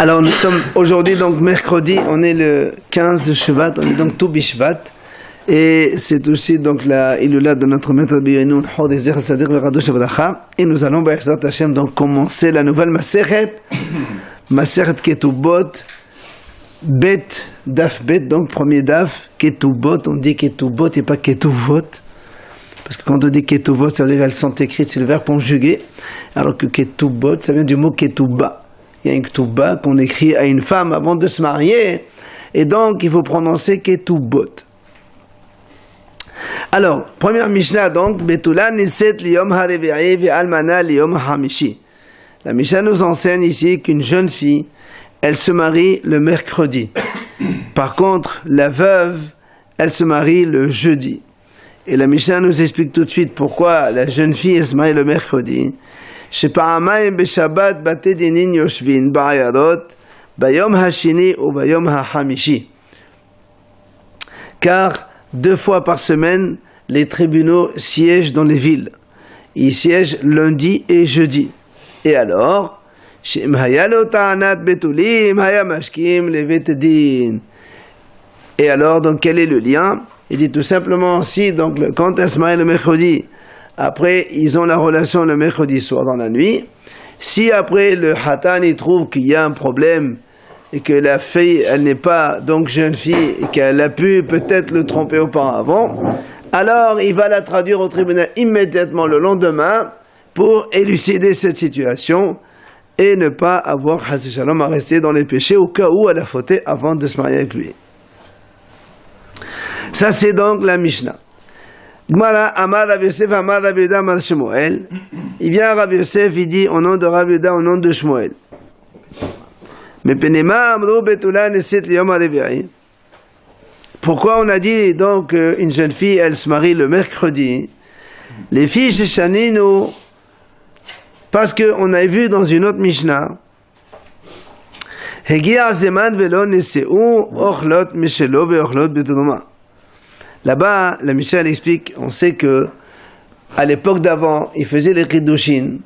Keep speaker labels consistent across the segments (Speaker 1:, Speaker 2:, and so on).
Speaker 1: Alors nous sommes aujourd'hui donc mercredi, on est le 15 de Shvat, on est donc tout Bishvat. Et c'est aussi donc la Ilula de notre maître Biyanoun, Hodezer Sadir Veradosh Avdacha. Et nous allons, B'Echzat Hashem, donc commencer la nouvelle Maseret Ketubot, Bet, Daf Bet, donc premier Daf, Ketubot, on dit Ketubot et pas Ketuvot. Parce que quand on dit Ketuvot, ça veut dire qu'elles sont écrites, c'est le verbe conjugué. Alors que Ketubot, ça vient du mot Ketuba. Il y a une Ketuba qu'on écrit à une femme avant de se marier. Et donc, il faut prononcer Ketubot. Alors, première Mishnah donc, Betula Niset Liyom Harevi'i ve Almana Liyom Hamishi. La Mishnah nous enseigne ici qu'une jeune fille, elle se marie le mercredi. Par contre, la veuve, elle se marie le jeudi. Et la Mishnah nous explique tout de suite pourquoi la jeune fille, elle se marie le mercredi. Shepa'amayim beShabbat bate dinin yoshvin ba'ayarot bayom hashini ou bayom hahamishi. Car 2 fois par semaine, les tribunaux siègent dans les villes. Ils siègent lundi et jeudi. Et alors, et alors, donc, quel est le lien? Il dit tout simplement, si, donc, quand elle se marie le mercredi, après, ils ont la relation le mercredi soir dans la nuit. Si après, le Hatan, il trouve qu'il y a un problème, et que la fille, elle n'est pas donc jeune fille, et qu'elle a pu peut-être le tromper auparavant, alors il va la traduire au tribunal immédiatement le lendemain pour élucider cette situation et ne pas avoir Hassi Shalom à rester dans les péchés au cas où elle a fauté avant de se marier avec lui. Ça c'est donc la Mishnah. Gmara Amar Rav Yosef Amar Rav Yehuda Amar Shmuel. Il vient à Rav Yosef, il dit au nom de Rav Yehuda, au nom de Shmuel. Pourquoi on a dit donc une jeune fille elle se marie le mercredi? Les filles chez Shaninu, parce qu'on a vu dans une autre Mishnah là-bas la Mishnah elle explique, on sait que à l'époque d'avant ils faisaient les Kiddushin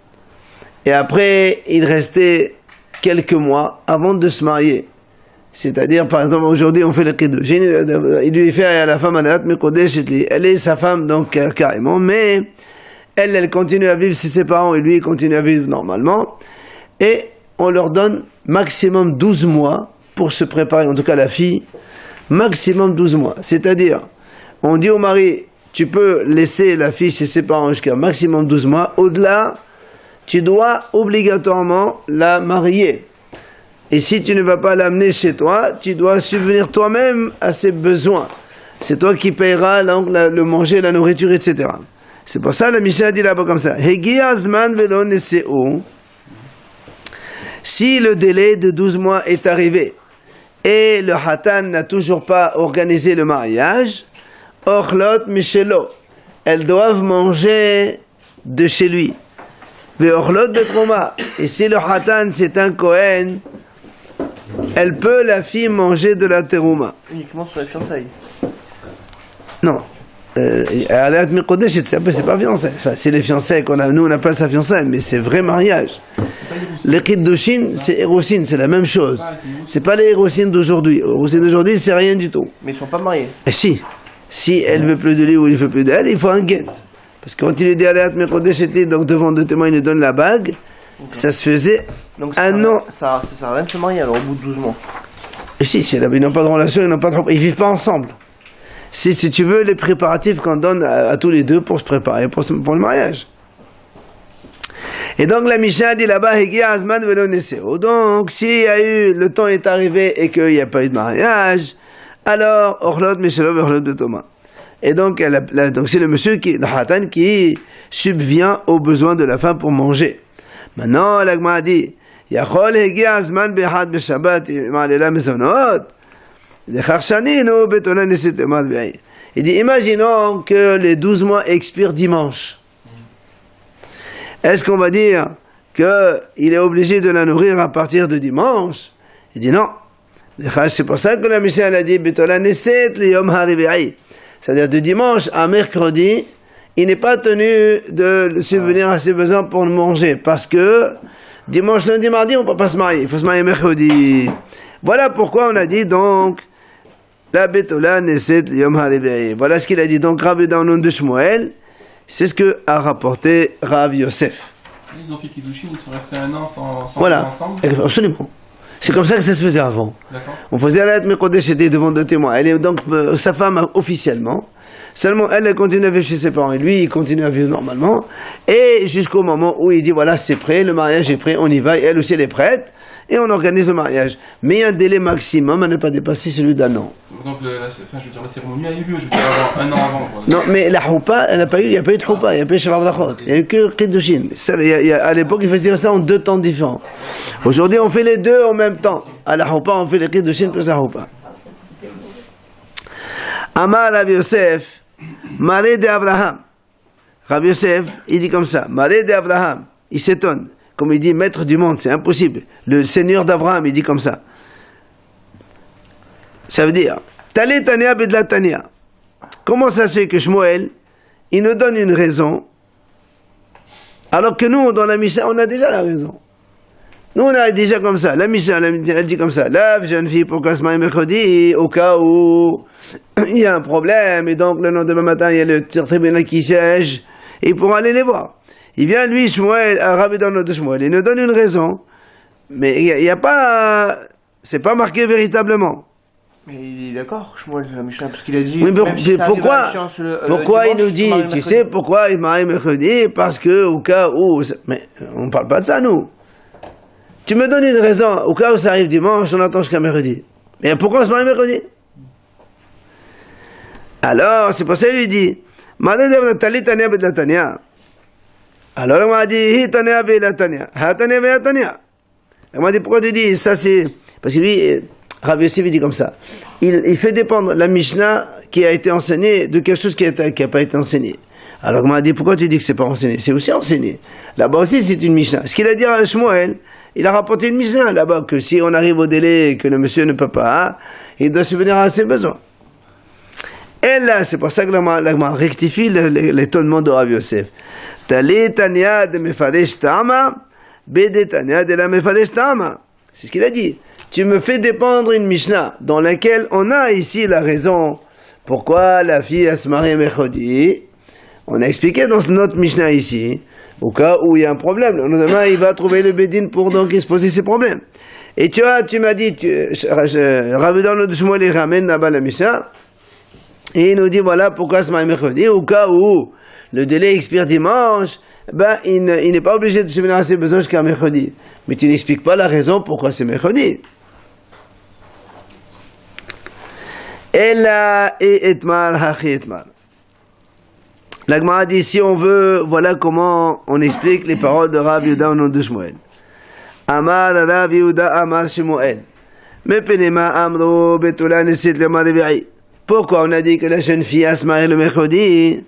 Speaker 1: et après il restait quelques mois avant de se marier. C'est-à-dire, par exemple, aujourd'hui, on fait le Kiddushin, il lui fait à la femme, elle est sa femme, donc carrément, mais elle continue à vivre chez ses parents et lui, il continue à vivre normalement. Et on leur donne maximum 12 mois pour se préparer, en tout cas la fille, maximum 12 mois. C'est-à-dire, on dit au mari, tu peux laisser la fille chez ses parents jusqu'à maximum 12 mois, au-delà, tu dois obligatoirement la marier. Et si tu ne vas pas l'amener chez toi, tu dois subvenir toi-même à ses besoins. C'est toi qui payeras le manger, la nourriture, etc. C'est pour ça que la Mishnah dit là-bas comme ça. Si le délai de 12 mois est arrivé et le Hatan n'a toujours pas organisé le mariage, Orlot Michelo, elles doivent manger de chez lui. Et si le Hatan c'est un Kohen, elle peut, la fille, manger de la terouma.
Speaker 2: Uniquement sur la fiançailles?
Speaker 1: Non. C'est pas fiançailles. Enfin, c'est les fiançailles qu'on a. Nous, on n'a pas sa fiançailles, mais c'est vrai mariage. Les Kiddushin, c'est Erosin, c'est la même chose. C'est pas les Erosin d'aujourd'hui. Erosin d'aujourd'hui, c'est rien du tout.
Speaker 2: Mais ils sont pas mariés.
Speaker 1: Et si elle veut plus de lui ou il veut plus d'elle, il faut un guet. Parce que quand il lui dit Adat Mekodesh était donc devant 2 témoins, il lui donne la bague, ça se faisait
Speaker 2: donc
Speaker 1: un an.
Speaker 2: Ça sert à rien de se marier alors au bout de 12 mois.
Speaker 1: Et si ils n'ont pas de relation, ils vivent pas ensemble. Si tu veux, les préparatifs qu'on donne à tous les deux pour se préparer pour le mariage. Et donc la Mishnah dit là-bas, donc si le temps est arrivé et qu'il n'y a pas eu de mariage, alors Orlot Meshelov Orlot de Thomas. Et donc, donc c'est le monsieur le Hatan qui subvient aux besoins de la femme pour manger. Maintenant, la Gemara dit, Yachol hegia azman behad beshabbat ma'alela mezonot. Il dit, imaginons que les 12 mois expirent dimanche. Est-ce qu'on va dire qu'il est obligé de la nourrir à partir de dimanche? Il dit non. C'est pour ça que la Mishnah a dit, Betola neset liyom harevi'i. C'est-à-dire de dimanche à mercredi, il n'est pas tenu de subvenir à ses besoins pour le manger, parce que Dimanche, lundi, mardi, on ne peut pas se marier. Il faut se marier mercredi. Voilà pourquoi on a dit donc la Betola Neset Yom HaRevi'i. Voilà ce qu'il a dit. Donc Rav Yehuda au nom de Shmuel, c'est ce que a rapporté Rav Yosef.
Speaker 3: Ils ont fait Kiddushin, ils sont restés un an sans
Speaker 1: Voilà,
Speaker 3: vivre ensemble.
Speaker 1: absolument. C'est comme ça que ça se faisait avant.
Speaker 3: D'accord.
Speaker 1: On faisait la Mekodesh, c'était devant deux témoins. Elle est donc sa femme officiellement. Seulement, elle continue à vivre chez ses parents. Et lui, il continue à vivre normalement. Et jusqu'au moment où il dit, voilà, c'est prêt, le mariage est prêt, on y va. Et elle aussi, elle est prête. Et on organise le mariage. Mais il y a un délai maximum à ne pas dépasser celui d'un an.
Speaker 3: Donc la cérémonie a eu lieu, je veux dire, un an avant. Quoi.
Speaker 1: Non, mais la choupa, il n'y a pas eu de choupa, il n'y a pas eu de shavar d'achot. Il n'y a eu que Kiddushin. À l'époque, ils faisaient ça en 2 temps différents. Aujourd'hui, on fait les deux en même temps. À la choupa, on fait les Kiddushin plus la choupa. Amar Rav Yosef, Maré de Abraham. Rav Yosef, il dit comme ça, Maré de Abraham. Il s'étonne. Comme il dit, maître du monde, c'est impossible. Le Seigneur d'Abraham, il dit comme ça. Ça veut dire, Tali Tania Bedla Tania. Comment ça se fait que Shmuel, il nous donne une raison, alors que nous, dans la Mishnah, on a déjà la raison. Nous, on a déjà comme ça. La Mishnah, elle dit comme ça. La jeune fille, pourquoi se marie mercredi, au cas où il y a un problème, et donc le lendemain matin, il y a le tribunal qui siège, et il pourra aller les voir. Il vient, lui, Shmuel, Rav Yehuda de Shmuel, il nous donne une raison, mais il n'y a pas, c'est pas marqué véritablement.
Speaker 2: Mais il est d'accord, Shmuel, la Mishnah, parce qu'il a dit.
Speaker 1: Oui, mais
Speaker 2: même si ça arrive à l'échéance
Speaker 1: pourquoi
Speaker 2: dimanche,
Speaker 1: il nous dit,
Speaker 2: marie
Speaker 1: tu
Speaker 2: mercredi.
Speaker 1: sais pourquoi il marie mercredi? Parce que, au cas où, mais on ne parle pas de ça, nous. Tu me donnes une raison, au cas où ça arrive dimanche, on attend jusqu'à mercredi. Mais pourquoi on se marie mercredi? Alors, c'est pour ça qu'il lui dit, alors on m'a dit, il m'a dit, pourquoi tu dis ça? C'est parce que lui, Rav Yosef dit comme ça. Il fait dépendre la Mishnah qui a été enseignée de quelque chose qui n'a pas été enseigné. Alors on m'a dit, pourquoi tu dis que c'est pas enseigné? C'est aussi enseigné. Là-bas aussi, c'est une Mishnah. Ce qu'il a dit à Shmuel, il a rapporté une Mishnah là-bas, que si on arrive au délai et que le monsieur ne peut pas, il doit subvenir à ses besoins. Et là, c'est pour ça que l'agma rectifie l'étonnement de Rav Yosef. Tali Tania de Mefaresh Tama, Bede Tania de la Mefaresh Tama. C'est ce qu'il a dit. Tu me fais dépendre une Mishnah dans laquelle on a ici la raison pourquoi la fille a se marié mercredi. On a expliqué dans notre Mishnah ici, au cas où il y a un problème. Le lendemain, il va trouver le Bédine pour donc exposer ses problèmes. Et tu m'as dit, Rav Yehuda de Shmuel, il ramène là-bas la Mishnah. Et il nous dit, voilà pourquoi se marie mercredi, au cas où le délai expire dimanche, ben, il n'est pas obligé de subvenir à ses besoins jusqu'à mercredi. Mais tu n'expliques pas la raison pourquoi c'est mercredi. Ella et etmar hachi etmar. La Gemara dit, si on veut, voilà comment on explique les paroles de Rav Yehuda au nom de Shmuel. Amar Rav Yehuda Amar Shmuel. Mepenema amro betula nesit le marivi'i. Pourquoi on a dit que la jeune fille a se marié le mercredi?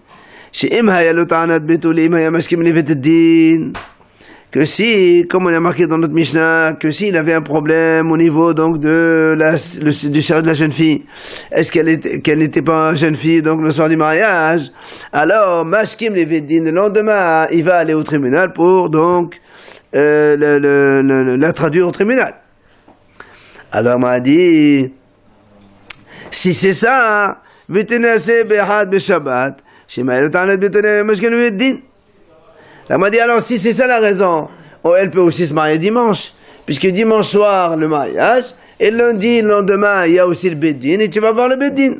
Speaker 1: Que si, comme on a marqué dans notre Mishnah, que s'il avait un problème au niveau donc du sérieux de la jeune fille, est-ce qu'elle n'était pas jeune fille donc le soir du mariage? Alors, Mashkim Levedin, le lendemain, il va aller au tribunal pour donc la traduire au tribunal. Alors, on m'a dit, si c'est ça, Vitenase Behad Beshabbat, Shema Elotanet Betene Mashkim Levedin. Elle m'a dit, alors si c'est ça la raison, elle peut aussi se marier dimanche, puisque dimanche soir le mariage, et lundi, le lendemain, il y a aussi le Beddin, et tu vas voir le Beddin.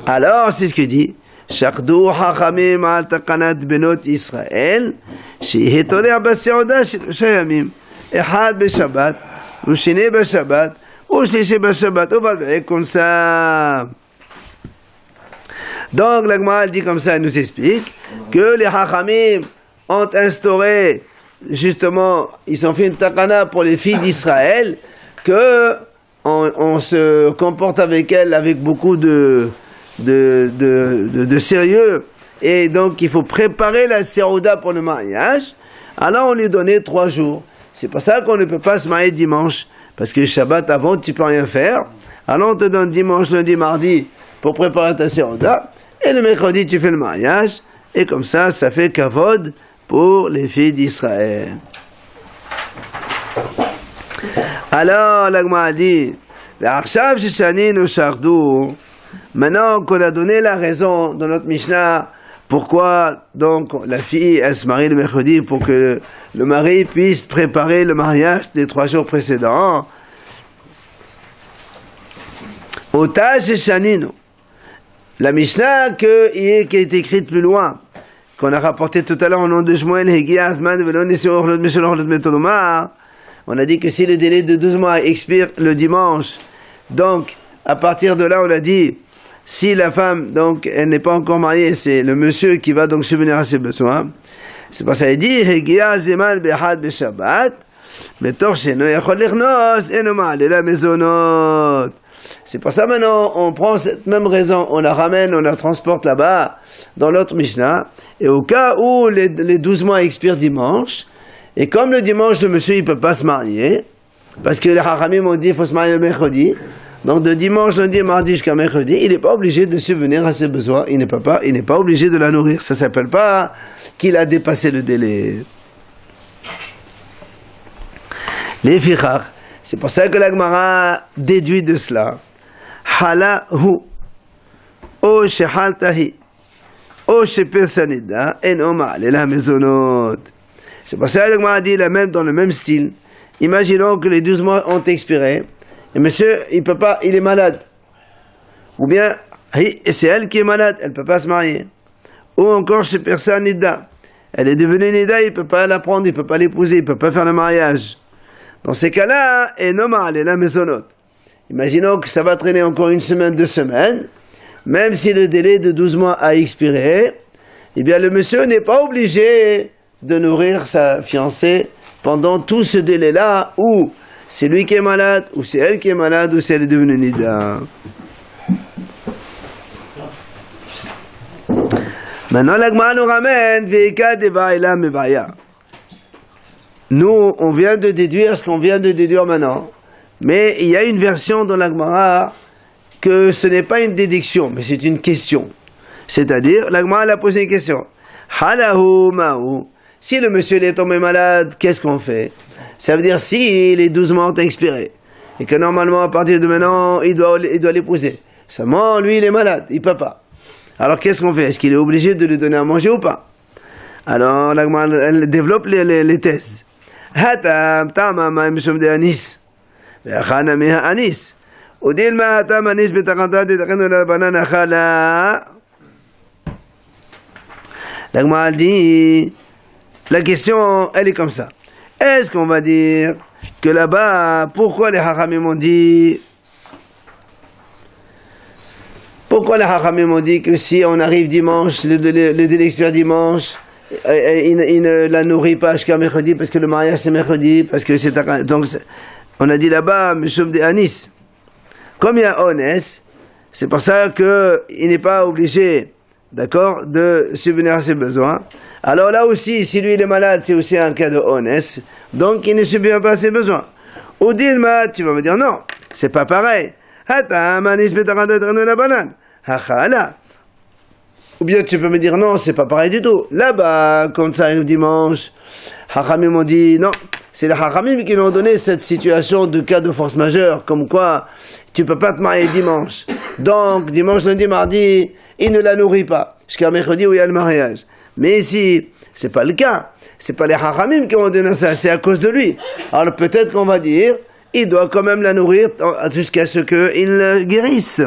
Speaker 1: Alors, c'est ce que dit, Shakdou Hachamim al Takanat Benot Israël, Shehetoleh Baseoda Shayamim, Ehad Beshabbat, ou Shene Beshabbat, ou Sheshe Beshabbat, ou Badrek, comme ça. Donc, la Gemara dit comme ça, elle nous explique que les Hachamim ont instauré, justement, ils ont fait une takana pour les filles d'Israël, que on se comporte avec elles avec beaucoup de sérieux, et donc il faut préparer la sérouda pour le mariage. Alors on lui donnait 3 jours. C'est pour ça qu'on ne peut pas se marier dimanche, parce que Shabbat avant tu peux rien faire. Alors on te donne dimanche, lundi, mardi pour préparer ta sérouda. Et le mercredi, tu fais le mariage, et comme ça, ça fait kavod pour les filles d'Israël. Alors, la Gemara dit, maintenant qu'on a donné la raison dans notre Mishnah, pourquoi donc la fille elle se marie le mercredi pour que le mari puisse préparer le mariage les 3 jours précédents. La Mishnah qui est écrite plus loin, qu'on a rapporté tout à l'heure au nom de Shmuel, on a dit que si le délai de 12 mois expire le dimanche, donc à partir de là on a dit, si la femme donc elle n'est pas encore mariée, c'est le monsieur qui va donc subvenir à ses besoins. C'est pour ça qu'il dit Hegia zeman behad beshabbat betor sheno yachol lechnos eno ma'ale la mezonot. C'est pour ça maintenant on prend cette même raison, on la ramène, on la transporte là-bas dans l'autre Mishnah, et au cas où les 12 mois expirent dimanche, et comme le dimanche le monsieur il peut pas se marier, parce que les Hachamim ont dit il faut se marier le mercredi, donc de dimanche, lundi, mardi jusqu'à mercredi, il n'est pas obligé de subvenir à ses besoins, il n'est pas obligé de la nourrir, ça ne s'appelle pas qu'il a dépassé le délai. Les fichar, c'est pour ça que la Gemara déduit de cela. Halahu, o shehaltahi, o shepersanida, en oma, la mezonot. C'est pour ça que la Gemara dit dans le même style. Imaginons que les 12 mois ont expiré, et monsieur, il peut pas, il est malade. Ou bien, c'est elle qui est malade, elle peut pas se marier. Ou encore chez personne nida. Elle est devenue nida, il peut pas la prendre, il peut pas l'épouser, il peut pas faire le mariage. Dans ces cas-là, et normal, elle est la maisonnote. Imaginons que ça va traîner encore 1 semaine, 2 semaines, même si le délai de 12 mois a expiré, eh bien le monsieur n'est pas obligé de nourrir sa fiancée pendant tout ce délai-là où c'est lui qui est malade, ou c'est elle qui est malade, ou c'est elle est devenue nida. Maintenant, la Gemara nous ramène Veika Devaïla Mevaya. Nous, on vient de déduire ce qu'on vient de déduire maintenant, mais il y a une version dans la Gemara que ce n'est pas une déduction, mais c'est une question. C'est-à-dire, la Gemara a posé une question. Halahu Mahu. Si le monsieur est tombé malade, qu'est-ce qu'on fait? Ça veut dire si les 12 mois ont expiré et que normalement à partir de maintenant il doit l'épouser. Seulement lui il est malade, il peut pas. Alors qu'est-ce qu'on fait? Est-ce qu'il est obligé de lui donner à manger ou pas? Alors elle développe les thèses. Hatam tamama mishum de anis. Ve'achana meha anis. Udil ma hatam anis betaqanta detaqenu la banana khala. La Gemara dit la question elle est comme ça. Est-ce qu'on va dire que là-bas, pourquoi les Hachamim ont dit que si on arrive dimanche, le délai expire dimanche, il ne la nourrit pas jusqu'à mercredi parce que le mariage c'est mercredi, parce que c'est donc on a dit là-bas Meshum de Anis. Comme il y a Onès, c'est pour ça qu'il n'est pas obligé, d'accord, de subvenir à ses besoins. Alors là aussi, si lui il est malade, c'est aussi un cas de Onès, donc il ne subvient pas à ses besoins. Ou Dilma, tu vas me dire non, c'est pas pareil. Ou bien tu peux me dire non, c'est pas pareil du tout. Là-bas, quand ça arrive dimanche, Hachamim m'ont dit non, c'est les Hachamim qui m'ont donné cette situation de cas de force majeure, comme quoi tu peux pas te marier dimanche. Donc, dimanche, lundi, mardi, il ne la nourrit pas, jusqu'à mercredi où il y a le mariage. Mais ici, c'est pas le cas. C'est pas les Hachamim qui ont donné ça, c'est à cause de lui. Alors peut-être qu'on va dire, il doit quand même la nourrir jusqu'à ce qu'il guérisse.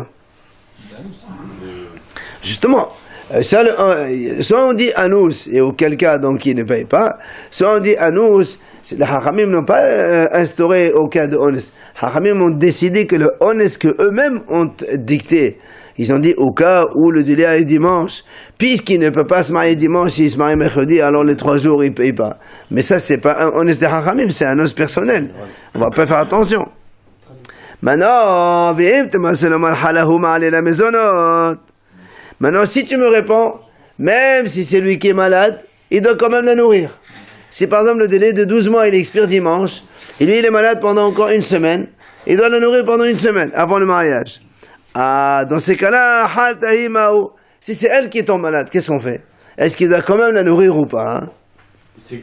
Speaker 1: Justement. Soit on dit anus, et auquel cas donc il ne paye pas, soit on dit anus, les Hachamim n'ont pas instauré au cas de honest. Hachamim ont décidé que le honest que eux-mêmes ont dicté, ils ont dit au cas où le délai est dimanche, puisqu'il ne peut pas se marier dimanche, s'il se marie mercredi, alors les 3 jours il ne paye pas. Mais ça c'est pas un honest de Hachamim, c'est un os personnel. On va pas faire attention. Maintenant, maintenant, si tu me réponds, même si c'est lui qui est malade, il doit quand même la nourrir. Si par exemple le délai de 12 mois il expire dimanche, et lui il est malade pendant encore 1 semaine, il doit la nourrir pendant 1 semaine, avant le mariage. Ah, dans ces cas-là, si c'est elle qui tombe malade, qu'est-ce qu'on fait? Est-ce qu'il doit quand même la nourrir ou pas?
Speaker 3: Il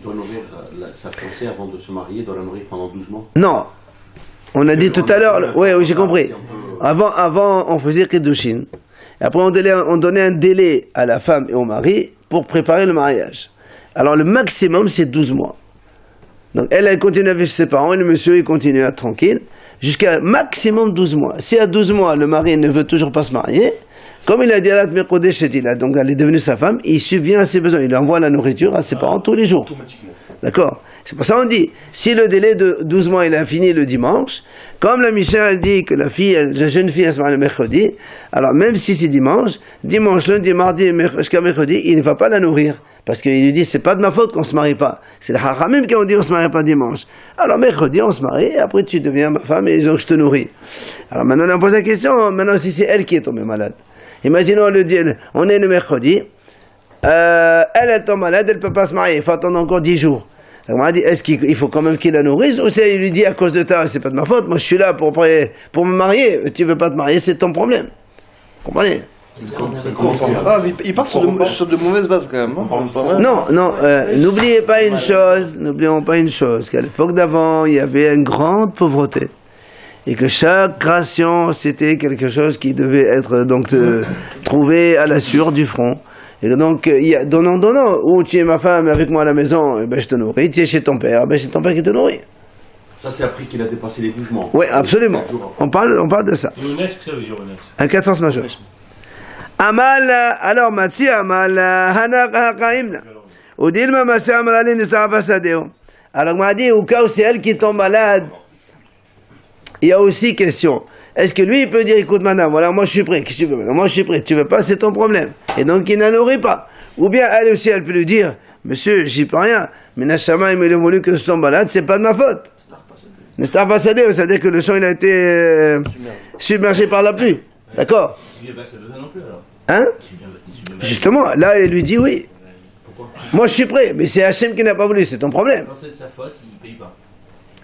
Speaker 4: Il doit nourrir sa fiancée avant de se marier, il doit la nourrir pendant 12 mois.
Speaker 1: Non. On a dit tout à l'heure, oui, j'ai compris. Avant, on faisait Kiddushin. Après, on donnait un délai à la femme et au mari pour préparer le mariage. Alors, le maximum, c'est 12 mois. Donc, elle continue à vivre chez ses parents et le monsieur, il continue à être tranquille jusqu'à maximum 12 mois. Si à 12 mois, le mari ne veut toujours pas se marier, comme il a dit à la donc elle est devenue sa femme, il subvient à ses besoins. Il envoie la nourriture à ses parents tous les jours. D'accord? C'est pour ça qu'on dit, si le délai de 12 mois il a fini le dimanche, comme la Mishnah elle dit que la jeune fille elle se marie le mercredi, alors même si c'est dimanche, lundi, mardi, jusqu'à mercredi, il ne va pas la nourrir. Parce qu'il lui dit, c'est pas de ma faute qu'on se marie pas. C'est le Hachamim qui ont dit on se marie pas dimanche. Alors mercredi on se marie, et après tu deviens ma femme et donc je te nourris. Alors maintenant on pose la question, maintenant si c'est elle qui est tombée malade. Imaginons on est le mercredi, elle tombe malade, elle ne peut pas se marier, il faut attendre encore 10 jours. On m'a dit, est-ce qu'il faut quand même qu'il la nourrisse, ou il lui dit à cause de toi, c'est pas de ma faute, moi je suis là pour me marier, tu veux pas te marier, c'est ton problème. Vous comprenez?
Speaker 2: Il part sur de mauvaises bases quand même.
Speaker 1: Non, n'oublions pas une chose, qu'à l'époque d'avant, il y avait une grande pauvreté. Et que chaque ration, c'était quelque chose qui devait être donc trouvé à la sueur du front. Et donc, donnant, ou tu es ma femme avec moi à la maison, et ben je te nourris, tu es chez ton père, ben c'est ton père qui te nourrit.
Speaker 4: Ça, c'est après qu'il a dépassé les 12 mois.
Speaker 1: Oui, absolument. On parle de ça. Un cas de force majeure. Amal, alors, Matsi, Amal, Hanak, Hakaimna. Udilma, Massi, Amalani, Nisava, Sadeo. Alors, m'a dit, au cas où c'est elle qui tombe malade, il y a aussi question. Est-ce que lui, il peut dire, écoute, madame, voilà, moi je suis prêt, qu'est-ce que tu veux maintenant? Moi je suis prêt, tu veux pas, c'est ton problème. Et donc il n'en nourrit pas. Ou bien elle aussi, elle peut lui dire, monsieur, j'y peux rien, mais Nachama, il m'a voulu que je tombe malade, c'est pas de ma faute. N'est-ce pas, c'est-à-dire que le champ, il a été submergé par la pluie. D'accord? Hein? Justement, là, elle lui dit oui. Moi je suis prêt, mais c'est Hachem qui n'a pas voulu, c'est ton problème.
Speaker 5: Quand c'est de sa faute, il paye pas.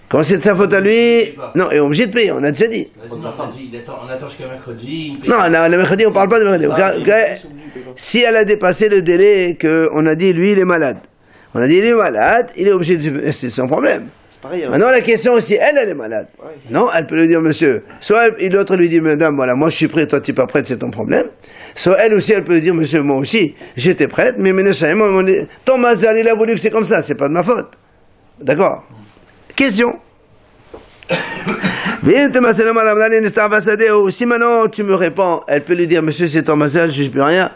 Speaker 1: Quand c'est de sa faute à lui, non, il est obligé de payer, on a déjà dit.
Speaker 5: On attend jusqu'à mercredi.
Speaker 1: Non, le mercredi, on ne parle pas de mercredi. Si elle a dépassé le délai qu'on a dit, lui, il est malade. On a dit, il est malade, il est obligé de... C'est son problème.
Speaker 2: Pareil,
Speaker 1: maintenant, la question, si elle est malade. Ouais. Non, elle peut lui dire, monsieur. Soit l'autre lui dit, madame, voilà, moi je suis prêt, toi tu n'es pas prête, c'est ton problème. Soit elle aussi, elle peut lui dire, monsieur, moi aussi, j'étais prête, mais maintenant, ton mazal, il a voulu que c'est comme ça, c'est pas de ma faute. D'accord? Question. Si maintenant tu me réponds, elle peut lui dire, monsieur, c'est ton mazal, je ne peux rien,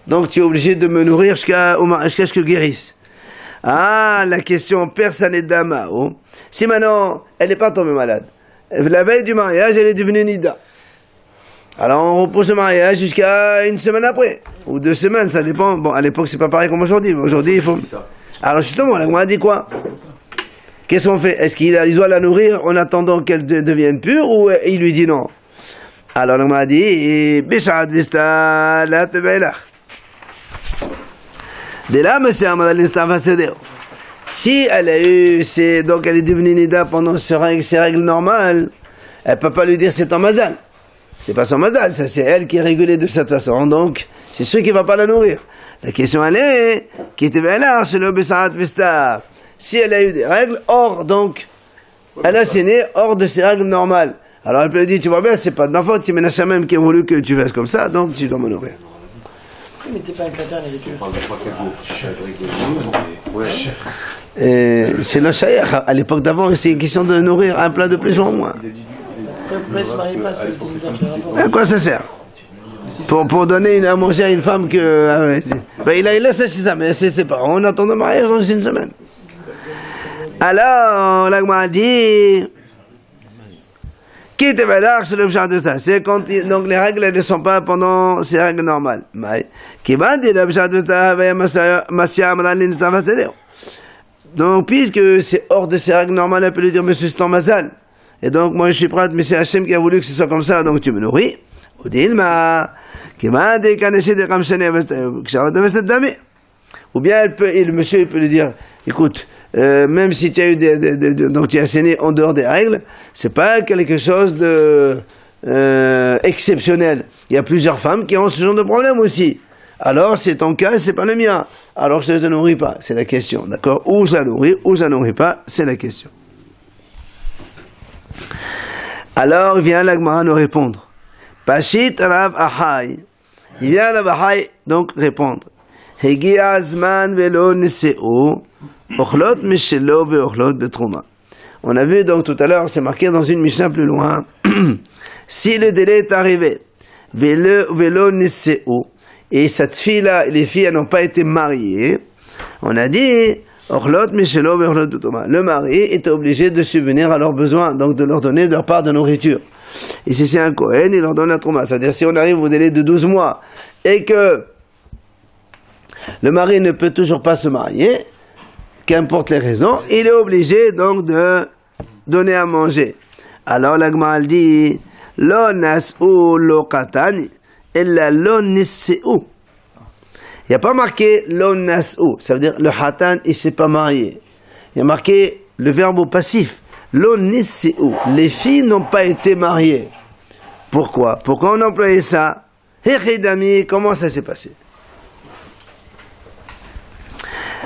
Speaker 1: donc tu es obligé de me nourrir jusqu'à ce que je guérisse. Ah, la question persane d'Ama. Si maintenant elle n'est pas tombée malade, la veille du mariage, elle est devenue Nida. Alors on repousse le mariage jusqu'à une semaine après, ou 2 semaines, ça dépend. Bon, à l'époque c'est pas pareil comme aujourd'hui, mais aujourd'hui il faut. Alors justement, on a dit quoi? Qu'est-ce qu'on fait? Est-ce qu'il doit la nourrir en attendant qu'elle devienne pure, ou il lui dit non? Alors on m'a dit, Bishad Vista la Tebelach. De là, monsieur Amadalin Stavaseder. Si elle a eu, donc elle est devenue Nida pendant ses règles normales, elle peut pas lui dire c'est ton mazal. C'est pas son mazal, ça c'est elle qui est régulée de cette façon, donc c'est sûr qu'il va pas la nourrir. La question elle est, qui était bien là, chez le Bishad Vista. Si elle a eu des règles, donc, elle a saigné hors de ses règles normales. Alors elle peut lui dire, tu vois bien, c'est pas de ma faute, c'est Ménachem même qui a voulu que tu fasses comme ça, donc tu dois me nourrir.
Speaker 6: Mais t'es pas un chrétien avec
Speaker 4: eux.
Speaker 1: C'est le shaykh. À l'époque d'avant, c'est une question de nourrir un plat de plus ou moins.
Speaker 6: Pourquoi il se marie pas, c'est
Speaker 1: à quoi ça sert? Pour donner à manger à une femme que... il laisse chez ça, mais c'est ses parents, on attend le mariage dans une semaine. Alors, l'agma dit, qui te veut c'est l'objet de ça. C'est quand, donc les règles ne sont pas pendant ces règles normales. Mais, qui va dire l'objet de ça, donc, puisque c'est hors de ces règles normales, elle peut lui dire, monsieur, c'est ton mazal. Et donc, moi, je suis prête, mais c'est Hachem qui a voulu que ce soit comme ça, donc tu me nourris. Ou dilma, qui va dire qu'un échec de Ramchane, ou bien le monsieur, il peut lui dire, écoute, même si tu as eu donc tu as saigné en dehors des règles, c'est pas quelque chose de exceptionnel. Il y a plusieurs femmes qui ont ce genre de problème aussi. Alors c'est ton cas, c'est pas le mien. Alors je ne te nourris pas, c'est la question, d'accord? Ou je la nourris, ou je la nourris pas, c'est la question. Alors vient la Gemara nous répondre. Pashit Rav Ahai. Il vient Rav Ahai donc répondre. Hegia azman velo niseo, ochlot mishelo veochlot betruma. On a vu donc tout à l'heure, c'est marqué dans une Mishnah plus loin. Si le délai est arrivé, velo niseo, et cette fille-là, les filles n'ont pas été mariées, on a dit, ochlot mishelo veochlot betruma. Le mari est obligé de subvenir à leurs besoins, donc de leur donner leur part de nourriture. Et si c'est un Kohen, il leur donne la trouma. C'est-à-dire, si on arrive au délai de 12 mois, et que le mari ne peut toujours pas se marier, qu'importe les raisons, il est obligé donc de donner à manger. Alors la Gemara dit, lo nas'u lo katani, ella lo nis'u. Il n'y a pas marqué lo nas'u, ça veut dire le hatan il s'est pas marié. Il y a marqué le verbe au passif, lo nis'u, les filles n'ont pas été mariées. Pourquoi? Pourquoi on a employé ça? Hechidami, comment ça s'est passé?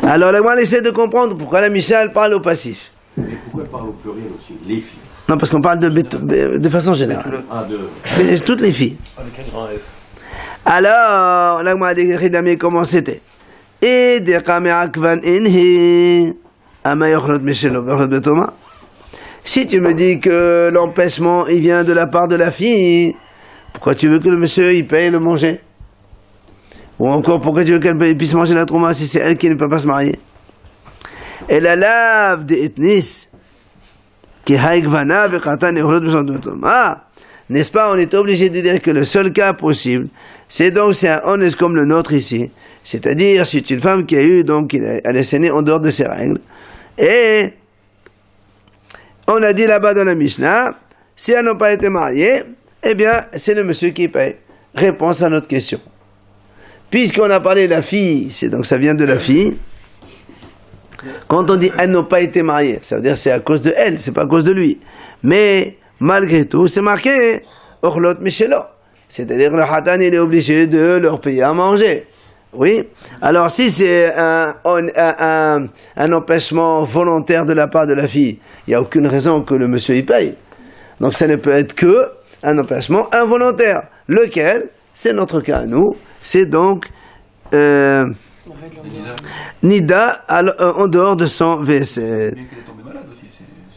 Speaker 1: Alors la Gemara essaie de comprendre pourquoi la Mishnah parle au passif.
Speaker 4: Mais pourquoi elle parle au pluriel aussi? Les filles.
Speaker 1: Non, parce qu'on parle de façon générale.
Speaker 4: Ah, de...
Speaker 1: Mais toutes les filles.
Speaker 2: Avec un grand F.
Speaker 1: Alors, la Gemara dit comment c'était. Et des kamerakvan inhi amayochlot meshelo vochlot betoma. Si tu me dis que l'empêchement il vient de la part de la fille, pourquoi tu veux que le monsieur il paye le manger? Ou encore, pourquoi tu veux qu'elle puisse manger la trouma si c'est elle qui ne peut pas se marier? Et la lave des ethnis, qui haïkvana vekatan et ochlot meshelo betoma. N'est-ce pas, on est obligé de dire que le seul cas possible, c'est un honnête comme le nôtre ici. C'est-à-dire, c'est une femme qui a eu, donc, elle est née en dehors de ses règles. Et, on a dit là-bas dans la Mishnah, si elles n'ont pas été mariées, eh bien, c'est le monsieur qui paye. Réponse à notre question. Puisqu'on a parlé de la fille, donc ça vient de la fille. Quand on dit elles n'ont pas été mariées, ça veut dire c'est à cause de elle, c'est pas à cause de lui. Mais, malgré tout, c'est marqué ochlot mishelo. C'est-à-dire le hatan il est obligé de leur payer à manger. Oui. Alors si c'est un empêchement volontaire de la part de la fille, il n'y a aucune raison que le monsieur y paye. Donc ça ne peut être que un empêchement involontaire. Lequel, c'est notre cas à nous, c'est donc Nida en dehors de son WC.
Speaker 3: Bien qu'elle est tombée malade aussi.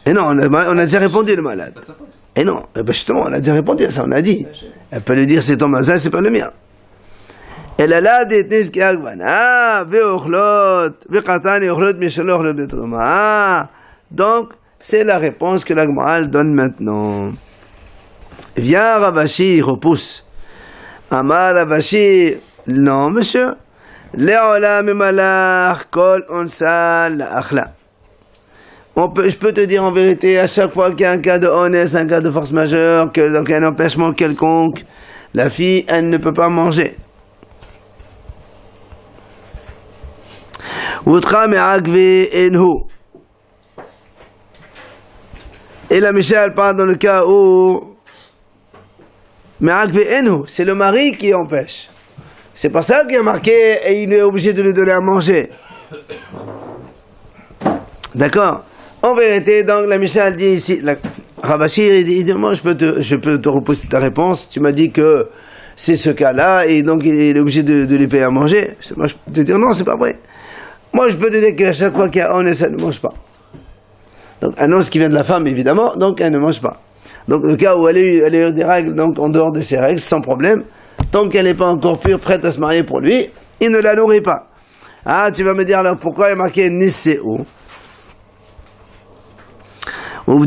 Speaker 1: Et non, on a déjà répondu le malade.
Speaker 3: C'est pas de sa faute.
Speaker 1: Et non, justement, on a déjà répondu à ça, on a dit. Elle peut lui dire c'est ton mazal, c'est pas le mien. Elle a là des tests qui agvana, ve'ochlot, ve'katan et ochlot, mishelo ochlot betruma. Donc, c'est la réponse que la Gemara donne maintenant. Viens Ravashi, il repousse. Amar Ravashi, non monsieur. Le'olam malach kol onsa la'achla. Je peux te dire en vérité, à chaque fois qu'il y a un cas de honnête, un cas de force majeure, donc un empêchement quelconque, la fille, elle ne peut pas manger. Et la Michel parle dans le cas où c'est le mari qui empêche. C'est pas ça qui est marqué et il est obligé de lui donner à manger. D'accord? En vérité, donc, la Michel dit ici, Ravashi, il dit, moi, je peux te reposer ta réponse. Tu m'as dit que c'est ce cas-là, et donc, il est obligé de lui payer à manger. Moi, je peux te dire, non, c'est pas vrai. Moi, je peux te dire qu'à chaque fois qu'il y a un os, elle ne mange pas. Donc, un os qui vient de la femme, évidemment, donc, elle ne mange pas. Donc, le cas où elle a eu des règles, donc, en dehors de ses règles, sans problème, tant qu'elle n'est pas encore pure, prête à se marier pour lui, il ne la nourrit pas. Ah, tu vas me dire, alors, pourquoi il est marqué Niseu? Il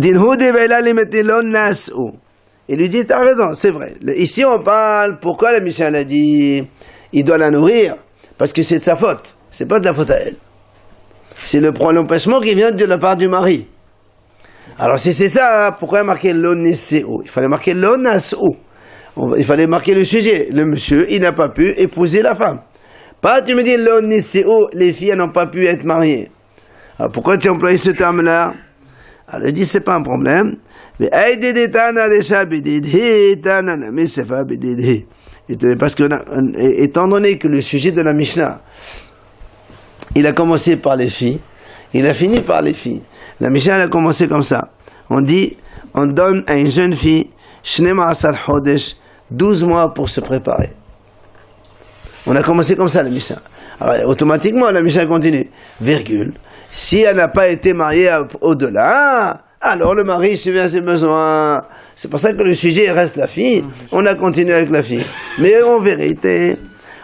Speaker 1: lui dit, t'as raison, c'est vrai. Ici, on parle, pourquoi la Mishnah a dit, il doit la nourrir? Parce que c'est de sa faute. C'est pas de la faute à elle. C'est l'empêchement qui vient de la part du mari. Alors, si c'est ça, pourquoi il a marqué l'oneseu? Il fallait marquer l'onasu. Il fallait marquer le sujet. Le monsieur, il n'a pas pu épouser la femme. Pas, tu me dis l'oneseu, les filles n'ont pas pu être mariées. Alors, pourquoi tu as employé ce terme-là? Alors, il dit, c'est pas un Parce que, étant donné que le sujet de la Mishnah, il a commencé par les filles, il a fini par les filles. La Mishnah, elle a commencé comme ça. On dit, on donne à une jeune fille, 12 mois pour se préparer. On a commencé comme ça, la Mishnah. Alors, automatiquement, la Mishnah continue. Virgule. Si elle n'a pas été mariée au-delà, alors le mari subvient à ses besoins. C'est pour ça que le sujet reste la fille. On a continué avec la fille. Mais en vérité,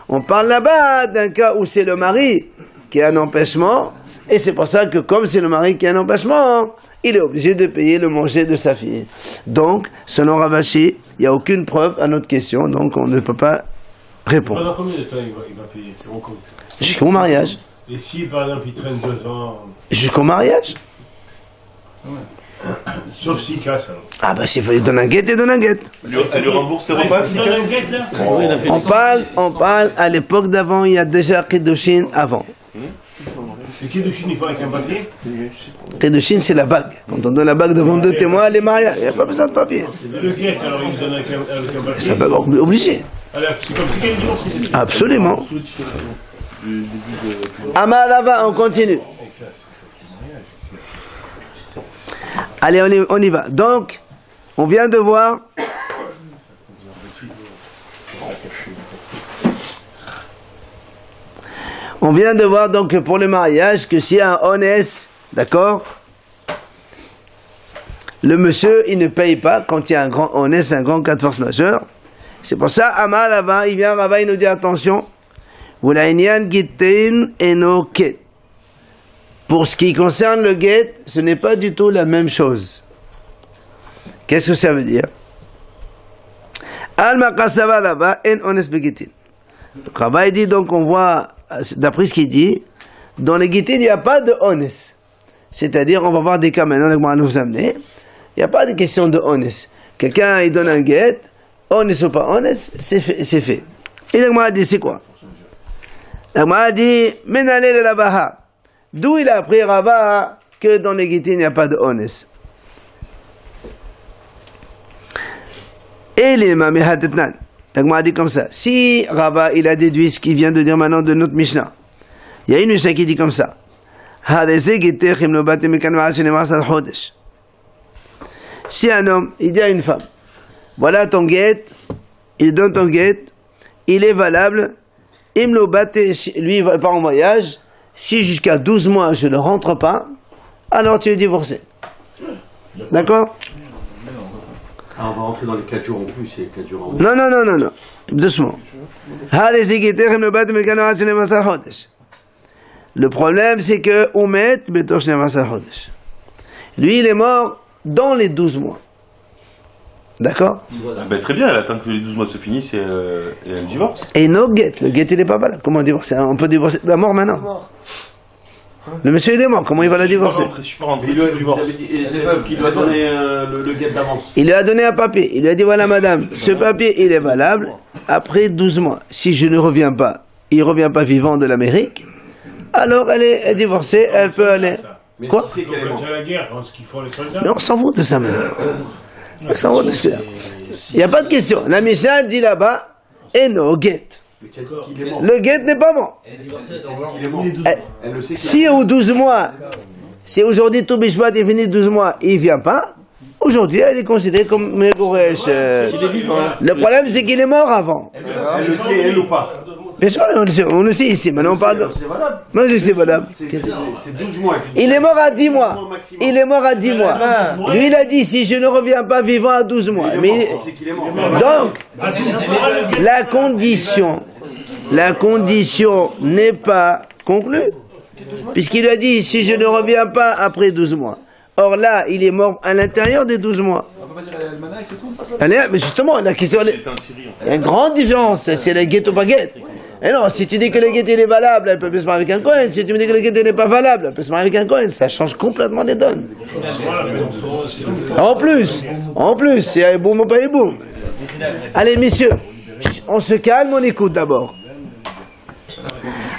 Speaker 1: on parle là-bas d'un cas où c'est le mari qui a un empêchement. Et c'est pour ça que comme c'est le mari qui a un empêchement, il est obligé de payer le manger de sa fille. Donc, selon Ravashi, il n'y a aucune preuve à notre question. Donc, on ne peut pas répondre.
Speaker 7: Pendant combien de temps il va payer? C'est mon compte.
Speaker 1: Jusqu'au mariage.
Speaker 7: Et si par exemple il traîne 2 ans,
Speaker 1: Jusqu'au mariage.
Speaker 7: sauf s'il casse alors.
Speaker 1: Ah bah s'il faut lui donner un guet, il donne un guet.
Speaker 2: Elle lui rembourse ses repas
Speaker 7: Il donne un guet là.
Speaker 1: On parle à l'époque d'avant, il y a déjà Kiddushin avant.
Speaker 7: Et Kiddushin il faut avec un papier.
Speaker 1: Kiddushin c'est la bague. Quand on donne la bague devant 2 témoins, les mariages, il n'y a pas besoin de papier.
Speaker 7: Le guet alors il se donne avec un papier.
Speaker 1: C'est pas obligé.
Speaker 7: Alors c'est comme si quelqu'un divorce.
Speaker 1: Absolument. Amalava, on continue. Allez, on y va. Donc, on vient de voir. On vient de voir donc pour le mariage que s'il y a un honnête, d'accord, le monsieur il ne paye pas quand il y a un grand honnête, un grand cas de force majeure. C'est pour ça, Amalava, il vient, Rava, il nous dit attention. Pour ce qui concerne le guet, ce n'est pas du tout la même chose. Qu'est-ce que ça veut dire? Rava dit donc on voit, d'après ce qu'il dit, dans les guettines il n'y a pas de honnête. C'est-à-dire, on va voir des cas maintenant, on va nous amener. Il n'y a pas de question de honnête. Quelqu'un il donne un guet, honnête ou pas honnête, c'est fait. Et donc dit c'est quoi? Rava dit, Menale le Ravaha. D'où il a appris Rava que dans les guettines il n'y a pas de honnête. Et les Mamehatetnan. Rava dit comme ça. Si Rava il a déduit ce qu'il vient de dire maintenant de notre Mishnah, il y a une Mishnah qui dit comme ça. Si un homme il dit à une femme, voilà ton guet, il donne ton guet, il est valable. Lui, il va pas en voyage. Si jusqu'à 12 mois je ne rentre pas, alors tu es divorcé. D'accord?
Speaker 4: Ah, on va rentrer dans les 4 jours en plus, c'est 4 jours en plus.
Speaker 1: Non. Doucement. Le problème, c'est que lui, il est mort dans les 12 mois. D'accord?
Speaker 2: Ben, très bien, elle attend que les 12 mois se finissent et elle divorce.
Speaker 1: Et no get, le get il est pas valable. Comment divorcer? On peut divorcer de la mort maintenant. Le monsieur il est mort, comment il va la divorcer?
Speaker 2: Je suis pas rentré,
Speaker 4: Il lui a donné le guet d'avance.
Speaker 1: Il lui a donné un papier, il lui a dit voilà madame, ce papier il est valable après 12 mois. Si je ne reviens pas, il ne revient pas vivant de l'Amérique, alors elle est divorcée, elle peut aller...
Speaker 4: Mais
Speaker 1: Quoi?
Speaker 4: si c'est qu'elle est morte.
Speaker 7: C'est la guerre, ce qu'ils font les soldats.
Speaker 1: Mais on s'en fout de ça maintenant. On s'en fout de ça. Il n'y a pas de question. La Mishnah dit là-bas, et no get.
Speaker 4: Mais tu as dit qu'il est mort.
Speaker 1: Le get n'est pas mort.
Speaker 5: Elle est divorcée,
Speaker 4: Tu as dit qu'il est mort. Elle le sait qu'il
Speaker 1: Si au 12 mois, si aujourd'hui tout Bishvat est fini 12 mois, il ne vient pas, aujourd'hui elle est considérée comme Megoresh. Le problème c'est qu'il est mort avant.
Speaker 4: Elle le sait, elle ou pas.
Speaker 1: Bien sûr, on le sait ici, maintenant on parle de...
Speaker 4: C'est valable.
Speaker 1: Moi je sais c'est valable.
Speaker 4: C'est 12 mois.
Speaker 1: Il est mort à 10 mois. Il est mort à 10 mois. Lui il a dit si je ne reviens pas vivant à 12 mois. Mais...
Speaker 4: C'est qu'il est mort.
Speaker 1: Donc, la condition n'est pas conclue. Puisqu'il a dit si je ne reviens pas après 12 mois. Or là, il est mort à l'intérieur des 12 mois.
Speaker 3: On peut pas dire l'almanach et tout?
Speaker 1: Allez, mais justement, la question, il y a une grande différence. C'est la guette ou pas guette. Et non, si tu dis que le guette il est valable, elle peut plus se marier avec un Cohen. Si tu me dis que le guette n'est pas valable, elle peut se marier avec un Cohen. Ça change complètement les donnes. En plus, c'est un boum ou pas un boum. Allez, messieurs, on se calme, on écoute d'abord.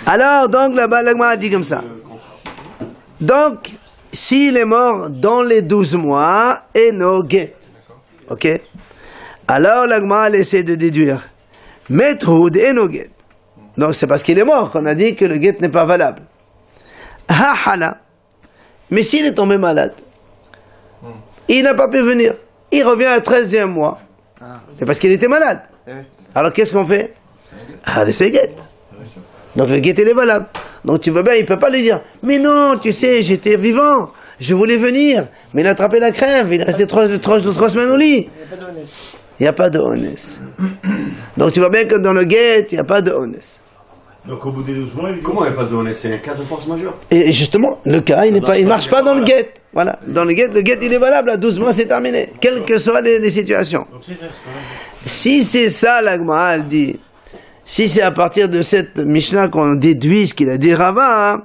Speaker 1: Alors, donc, là-bas, l'agma a dit comme ça. Donc, s'il est mort dans les 12 mois, et no get. Ok? Alors, l'agma a essayé de déduire. Methud enoget. Donc c'est parce qu'il est mort qu'on a dit que le get n'est pas valable. Ha-hala. Mais s'il est tombé malade, il n'a pas pu venir. Il revient à 13e mois. C'est parce qu'il était malade. Alors qu'est-ce qu'on fait? Ah, c'est get. Donc le get il est valable. Donc tu vois bien, il ne peut pas lui dire mais non, tu sais, j'étais vivant, je voulais venir, mais il a attrapé la crève, il est resté 3 semaines au lit. Il n'y a pas de honnêteté. Donc tu vois bien que dans le get, il n'y a pas de honnêteté.
Speaker 7: Donc au bout des 12 mois, il
Speaker 4: Comment il n'y a pas de données? C'est un cas de force majeure.
Speaker 1: Et justement, le cas, il ne marche pas dans le get. Voilà. Dans le get, il est valable à 12 mois, c'est terminé. Quelles que soient les situations.
Speaker 7: Donc c'est ça, c'est quand même...
Speaker 1: Si c'est ça, la Gemara, elle dit, si c'est à partir de cette Mishnah qu'on déduit ce qu'il a dit Rava, hein,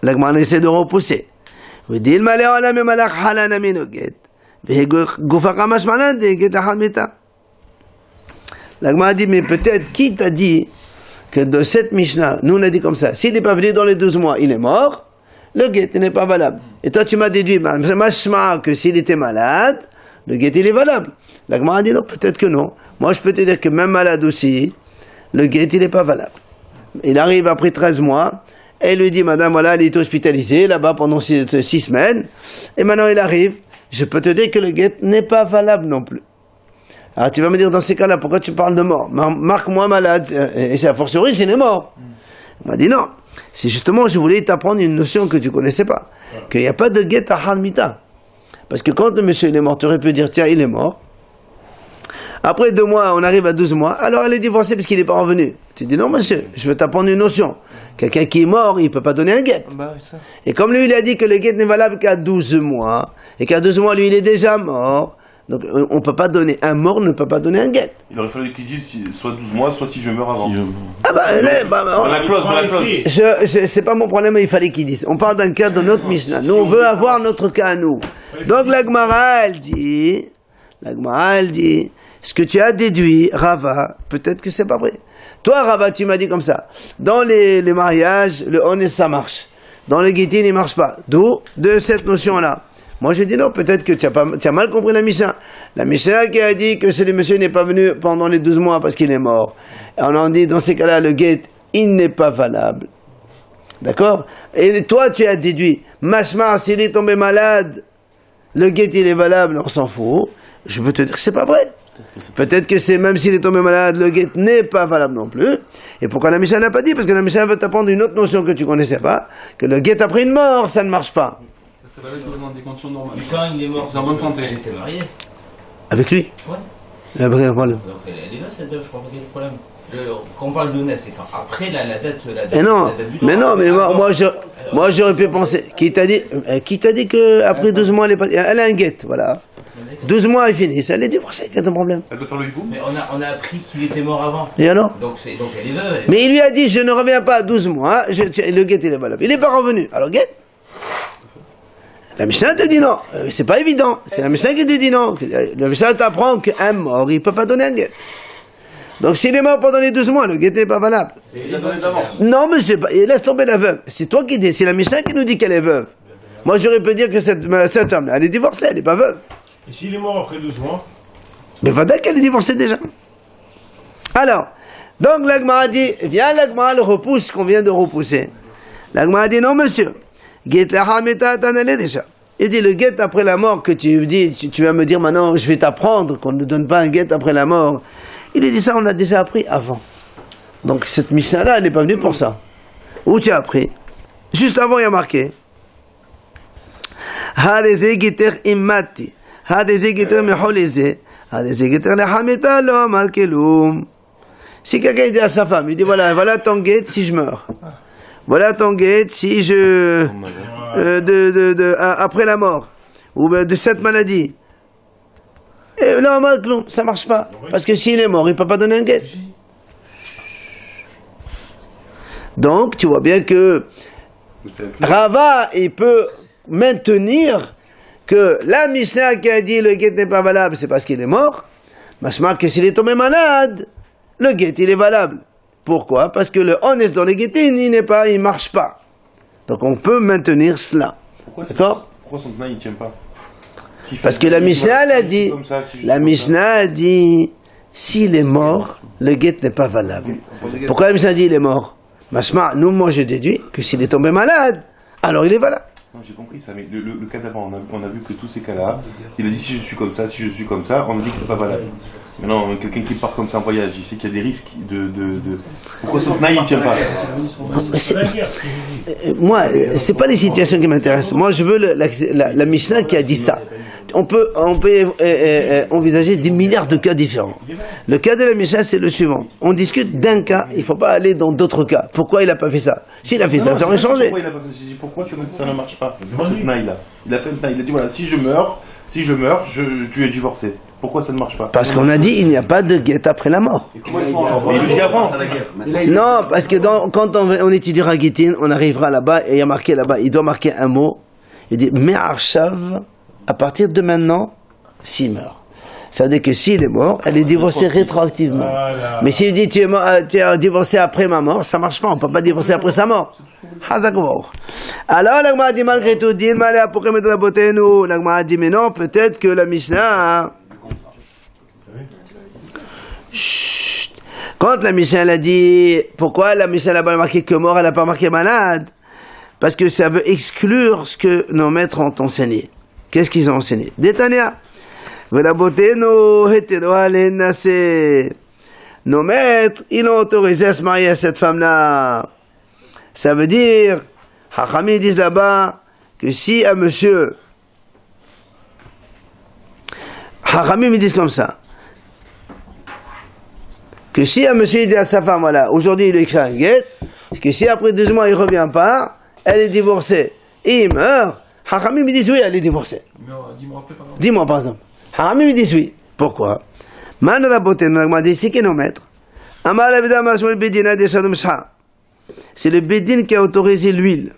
Speaker 1: la Gemara essaie de repousser. La Gemara dit, mais peut-être, qui t'a dit que de cette Mishnah, nous on a dit comme ça, s'il n'est pas venu dans les 12 mois, il est mort, le get n'est pas valable. Et toi tu m'as déduit, machma, que s'il était malade, le get il est valable. La Gemara dit non, peut-être que non. Moi je peux te dire que même malade aussi, le get il n'est pas valable. Il arrive après 13 mois, et il lui dit, madame, voilà, il est hospitalisé là-bas pendant 6 semaines, et maintenant il arrive, je peux te dire que le get n'est pas valable non plus. Alors tu vas me dire, dans ces cas-là, pourquoi tu parles de mort? Marque-moi malade, et c'est a fortiori s'il est mort. On m'a dit non, c'est justement, je voulais t'apprendre une notion que tu connaissais pas, qu'il n'y a pas de get à halmita. Parce que quand le monsieur il est mort, tu aurais pu dire, tiens, il est mort. Après 2 mois, on arrive à 12 mois, alors elle est divorcée parce qu'il n'est pas revenu. Tu dis, non monsieur, je veux t'apprendre une notion. Quelqu'un qui est mort, il ne peut pas donner un get. Et comme lui, il a dit que le get n'est valable qu'à 12 mois, et qu'à 12 mois, lui, il est déjà mort, donc on ne peut pas donner, un mort ne peut pas donner un get.
Speaker 8: Il aurait fallu qu'il dise soit 12 mois, soit si je meurs avant.
Speaker 1: Ah
Speaker 8: Dans la clause, dans la clause.
Speaker 1: C'est pas mon problème, il fallait qu'il dise. On parle d'un cas de notre Mishnah. Nous, on veut avoir notre cas à nous. Donc la Gemara, elle dit, ce que tu as déduit, Rava, peut-être que c'est pas vrai. Toi, Rava, tu m'as dit comme ça. Dans les mariages, le honest, ça marche. Dans le guitine, il marche pas. D'où de cette notion-là. Moi, je dis non, peut-être que tu as mal compris la Mishnah. La Mishnah qui a dit que ce monsieur n'est pas venu pendant les 12 mois parce qu'il est mort. Et on en dit, dans ces cas-là, le get, il n'est pas valable. D'accord? Et toi, tu as déduit, machma, s'il est tombé malade, le get, il est valable, on s'en fout. Je peux te dire que c'est pas vrai. Peut-être que c'est, même s'il est tombé malade, le get n'est pas valable non plus. Et pourquoi la Mishnah n'a pas dit? Parce que la Mishnah veut t'apprendre une autre notion que tu connaissais pas, que le get après une mort, ça ne marche pas.
Speaker 3: C'est valable dans des conditions normales.
Speaker 5: Quand il est mort,
Speaker 3: en bonne santé.
Speaker 5: Elle était mariée.
Speaker 1: Avec lui?
Speaker 5: Ouais.
Speaker 1: Il y a pas de problème.
Speaker 5: Donc elle est là, cette dame, je crois pas qu'il y a de problème. Quand on parle de Ness, c'est quand après la date
Speaker 1: Et non,
Speaker 5: la date du
Speaker 1: mais
Speaker 5: temps.
Speaker 1: non, mais moi j'aurais pu penser. Qui t'a dit que après 12 mois, elle a un get, voilà. 12 mois, elle finit. Ça, elle est divorcée, quel est ton problème?
Speaker 8: Elle doit faire le hibou.
Speaker 5: Mais on a appris qu'il était mort avant.
Speaker 1: Et alors?
Speaker 5: Donc elle est veuve.
Speaker 1: Mais il lui a dit, je ne reviens pas à 12 mois, le get il est valable. Il n'est pas revenu. Alors get? La Mishnah te dit non. C'est pas évident. C'est la Mishnah qui te dit non. La Mishnah t'apprend qu'un mort, il ne peut pas donner un get. Donc s'il est mort pendant les 12 mois, le get n'est pas valable.
Speaker 5: C'est la donné d'avance.
Speaker 1: Non, mais c'est pas, laisse tomber la veuve. C'est toi qui dis, c'est la Mishnah qui nous dit qu'elle est veuve. Moi j'aurais pu dire que cette femme, elle est divorcée, elle n'est pas veuve.
Speaker 7: Et s'il est mort après 12 mois?
Speaker 1: Mais Vada qu'elle est divorcée déjà. Alors, donc l'Agmara dit, viens l'Agmara le repousse qu'on vient de repousser. L'Agmara dit non monsieur. Get la hameta t'en déjà. Il dit le get après la mort que tu dis, tu vas me dire maintenant, je vais t'apprendre qu'on ne donne pas un get après la mort. Il lui dit ça, on l'a déjà appris avant. Donc cette Mishnah-là, elle n'est pas venue pour ça. Où tu as appris? Juste avant, il y a marqué Hadeze giter immati, Hadeze giter meholeze, Hadeze giter la hameta lo malkelum. Si quelqu'un dit à sa femme, il dit voilà ton get si je meurs. Voilà ton get si je après la mort ou de cette maladie. Et là, ça marche pas parce que s'il est mort, il peut pas donner un get. Donc, tu vois bien que Rava, il peut maintenir que la Mishnah qui a dit le get n'est pas valable, c'est parce qu'il est mort. Machma que s'il est tombé malade, le get il est valable. Pourquoi? Parce que le honest dans le guettin, il marche pas. Donc on peut maintenir cela. D'accord?
Speaker 8: Pourquoi son tenaille il tient pas?
Speaker 1: Parce que la Mishnah a dit, la Mishnah a dit, s'il est mort, le guet n'est pas valable. Pourquoi la Mishnah dit il est mort? Mashma, nous, moi je déduis que s'il est tombé malade, alors il est valable.
Speaker 8: Non, j'ai compris ça, mais le cas d'avant, on a vu que tous ces cas-là, il a dit si je suis comme ça, on a dit que c'est pas valable. Maintenant, quelqu'un qui part comme ça en voyage, il sait qu'il y a des risques de... Pourquoi ce naïf ne tient pas?
Speaker 1: Moi, c'est pas les situations qui m'intéressent. Moi, je veux la Mishnah qui a dit ça. On peut envisager des milliards de cas différents. Le cas de la Mishnah, c'est le suivant. On discute d'un cas, il ne faut pas aller dans d'autres cas. Pourquoi il n'a pas fait ça? S'il a fait ça, ça aurait changé.
Speaker 8: Pourquoi ça ne marche pas? Ce naïf-là. Il a fait un naïf. Il a dit voilà, si je meurs, tu es divorcé. Pourquoi ça ne marche pas?
Speaker 1: Parce qu'on a dit il n'y a pas de guet après la mort.
Speaker 8: Il le dit avant.
Speaker 1: Non, parce que quand on étudiera Gittin, on arrivera là-bas et il y a marqué là-bas, il doit marquer un mot. Il dit Me'arshav, à partir de maintenant, s'il meurt. Ça veut dire que s'il est mort, elle est divorcée rétroactivement. Voilà. Mais s'il dit tu es divorcé après ma mort, ça marche pas, on ne peut pas divorcer après sa mort. Alors l'agma a dit malgré tout, l'agma a dit mais non, peut-être que la Mishnah... Chut. Quand la Mishnah a dit, pourquoi la Mishnah n'a pas marqué que mort, elle n'a pas marqué malade? Parce que ça veut exclure ce que nos maîtres ont enseigné. Qu'est-ce qu'ils ont enseigné? Détania. Nos maîtres, ils ont autorisé à se marier à cette femme-là. Ça veut dire, Hachamim disent là-bas, que si un monsieur, Hachamim ils disent comme ça, que si un monsieur dit à sa femme, voilà, aujourd'hui il écrit un guet, que si après 2 mois il ne revient pas, elle est divorcée, et il meurt, Hachamim ils disent oui, elle est divorcée.
Speaker 3: 10 mois après, par exemple.
Speaker 1: 10 mois par exemple. Hachamim ils disent oui. Pourquoi? C'est que nos maîtres. C'est le Bédine qui a autorisé l'huile.